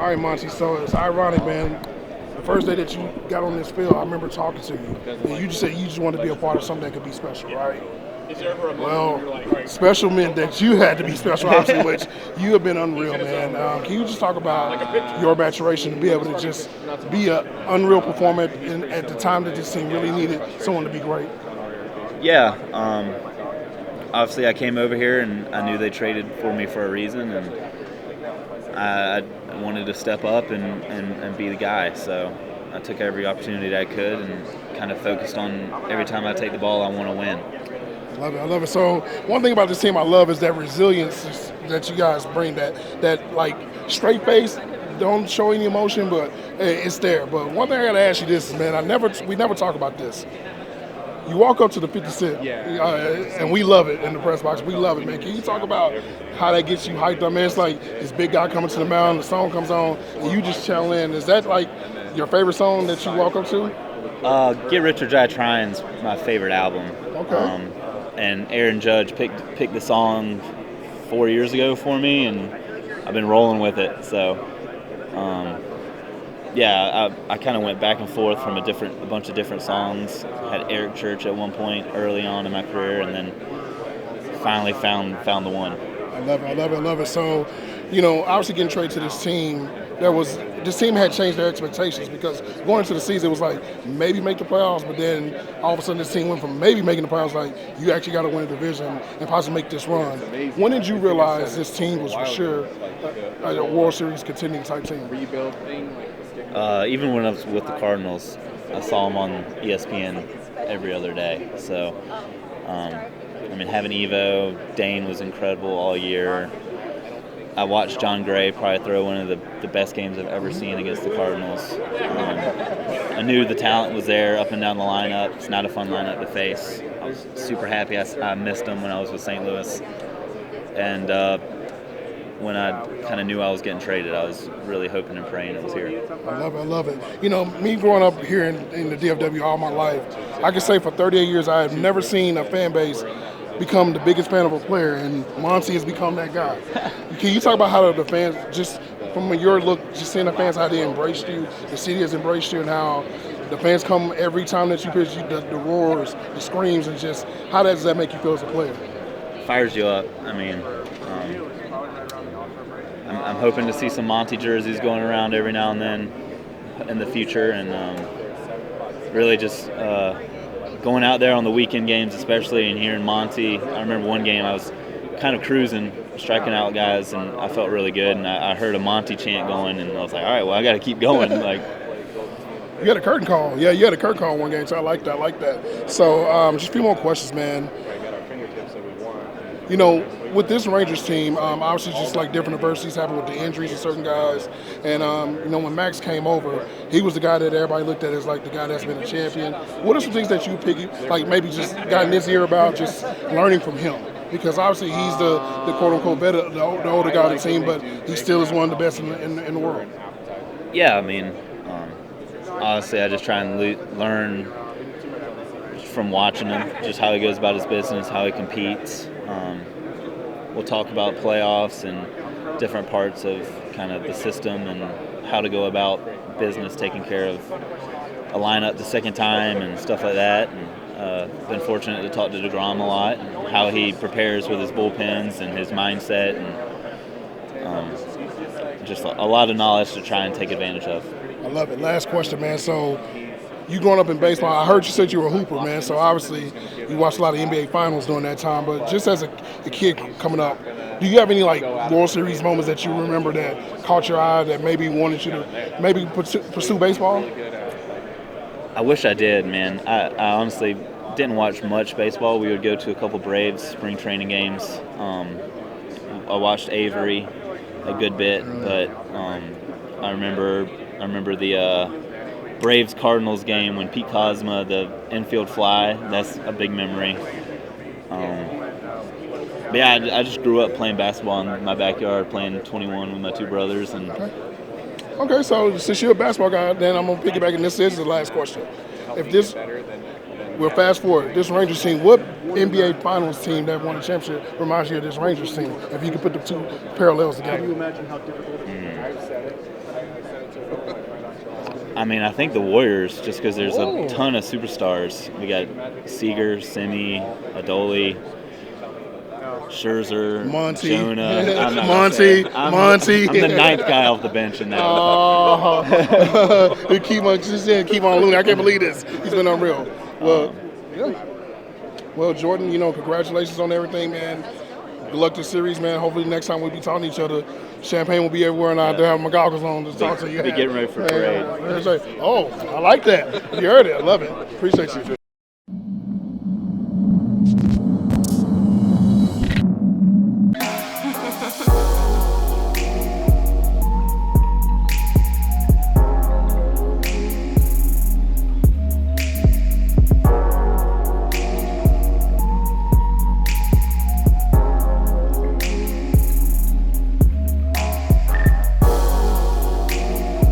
All right, Monty, so it's ironic, man. The first day that you got on this field, I remember talking to you, and you just said you just wanted to be a part of something that could be special, right? Well, special meant that you had to be special, obviously, which you have been unreal, man. Can you just talk about your maturation to be able to just be an unreal performer at the time that this team really needed someone to be great? Yeah. Obviously, I came over here and I knew they traded for me for a reason, and I wanted to step up and be the guy. So I took every opportunity that I could and kind of focused on every time I take the ball, I want to win. I love it. So one thing about this team I love is that resilience that you guys bring. That like straight face, don't show any emotion, but hey, it's there. But one thing I gotta ask you this, man. We never talk about this. You walk up to the 50 Cent, and we love it in the press box. We love it, man. Can you talk about how that gets you hyped up, man? It's like this big guy coming to the mound, the song comes on, and you just chill in. Is that like your favorite song that you walk up to? Get Rich or Die Trying's my favorite album. Okay. And Aaron Judge picked the song 4 years ago for me, and I've been rolling with it. So, I kind of went back and forth from a bunch of different songs. Had Eric Church at one point early on in my career, and then finally found the one. I love it. So, obviously getting traded to this team, this team had changed their expectations because going into the season it was like maybe make the playoffs, but then all of a sudden this team went from maybe making the playoffs like you actually got to win a division and possibly make this run. When did you realize this team was for sure a World Series contending type team? Even when I was with the Cardinals, I saw them on ESPN every other day. So, having Evo, Dane was incredible all year. I watched John Gray probably throw one of the best games I've ever seen against the Cardinals. I knew the talent was there up and down the lineup. It's not a fun lineup to face. I was super happy. I missed them when I was with St. Louis. And when I kind of knew I was getting traded, I was really hoping and praying it was here. I love it. Me growing up here in the DFW all my life, I can say for 38 years I have never seen a fan base become the biggest fan of a player, and Monty has become that guy. Can you talk about how the fans, just from your look, just seeing the fans, how they embraced you, the city has embraced you, and how the fans come every time that you pitch, the roars, the screams, and just how does that make you feel as a player? Fires you up. I'm hoping to see some Monty jerseys going around every now and then in the future, and really just going out there on the weekend games especially and hearing Monty. I remember one game I was kind of cruising, striking out guys, and I felt really good, and I heard a Monty chant going, and I was like, all right, well, I got to keep going. You had a curtain call. Yeah, you had a curtain call one game, so I like that. So just a few more questions, man. With this Rangers team, obviously just like different adversities happen with the injuries of certain guys. And, when Max came over, he was the guy that everybody looked at as like the guy that's been a champion. What are some things that you like maybe just gotten this year about just learning from him? Because obviously he's the quote-unquote better, the older guy on the team, but he still is one of the best in the world. Yeah, honestly, I just try and learn from watching him, just how he goes about his business, how he competes. We'll talk about playoffs and different parts of kind of the system and how to go about business, taking care of a lineup the second time and stuff like that. And been fortunate to talk to DeGrom a lot and how he prepares with his bullpens and his mindset, and just a lot of knowledge to try and take advantage of. I love it. Last question, man. So you growing up in baseball, I heard you said you were a hooper, man. So obviously you watched a lot of NBA Finals during that time. But just as a kid coming up, do you have any like World Series moments that you remember that caught your eye that maybe wanted you to maybe pursue baseball? I wish I did, man. I honestly didn't watch much baseball. We would go to a couple Braves spring training games. I watched Avery a good bit, but I remember the Braves-Cardinals game when Pete Kozma, the infield fly, that's a big memory. But yeah, I just grew up playing basketball in my backyard, playing 21 with my two brothers. And Okay, so since you're a basketball guy, then I'm going to piggyback, and this is the last question. We'll fast forward, this Rangers team, what NBA Finals team that won the championship reminds you of this Rangers team? If you could put the two parallels together. Can you imagine how difficult it is? I mean, I think the Warriors, just because there's a ton of superstars. We got Seager, Semi, Adoli, Scherzer, Monty. Jonah. I'm not Monty. I'm the ninth guy off the bench in that. keep on looting. I can't believe this. He's been unreal. Well, yeah. Well, Jordan, congratulations on everything, man. Good luck to the series, man. Hopefully next time we'll be talking to each other, champagne will be everywhere, and I'll have my goggles on to talk to you. Be getting ready for parade. Oh, I like that. You heard it. I love it. Appreciate you.